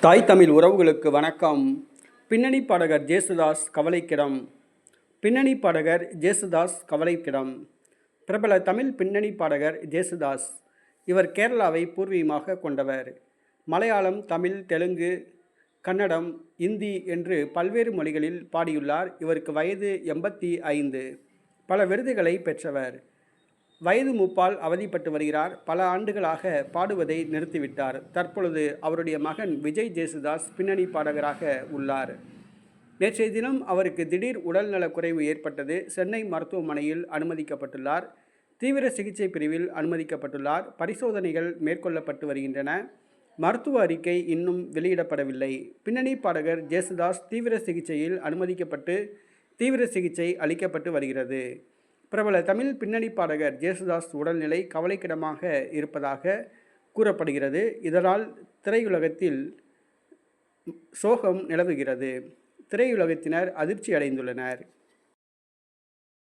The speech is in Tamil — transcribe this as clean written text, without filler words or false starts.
தாய் தமிழ் உறவுகளுக்கு வணக்கம். பின்னணி பாடகர் ஜேசுதாஸ் கவலைக்கிடம். பின்னணி பாடகர் ஜேசுதாஸ் கவலைக்கிடம். பிரபல தமிழ் பின்னணி பாடகர் ஜேசுதாஸ். இவர் கேரளாவை பூர்வீகமாக கொண்டவர். மலையாளம், தமிழ், தெலுங்கு, கன்னடம், இந்தி என்று பல்வேறு மொழிகளில் பாடியுள்ளார். இவருக்கு வயது 85. பல விருதுகளை பெற்றவர். வயது மூப்பால் அவதிப்பட்டு வருகிறார். பல ஆண்டுகளாக பாடுவதை நிறுத்திவிட்டார். தற்பொழுது அவருடைய மகன் விஜய் ஜேசுதாஸ் பின்னணி பாடகராக உள்ளார். நேற்றைய தினம் அவருக்கு திடீர் உடல்நலக் குறைவு ஏற்பட்டது. சென்னை மருத்துவமனையில் அனுமதிக்கப்பட்டுள்ளார். தீவிர சிகிச்சை பிரிவில் அனுமதிக்கப்பட்டுள்ளார். பரிசோதனைகள் மேற்கொள்ளப்பட்டு வருகின்றன. மருத்துவ அறிக்கை இன்னும் வெளியிடப்படவில்லை. பின்னணி பாடகர் ஜேசுதாஸ் தீவிர சிகிச்சையில் அனுமதிக்கப்பட்டு தீவிர சிகிச்சை அளிக்கப்பட்டு வருகிறது. பிரபல தமிழ் பின்னணி பாடகர் ஜேசுதாஸ் உடல்நிலை கவலைக்கிடமாக இருப்பதாக கூறப்படுகிறது. இதனால் திரையுலகத்தில் சோகம் நிலவுகிறது. திரையுலகத்தினர் அதிர்ச்சி அடைந்துள்ளனர்.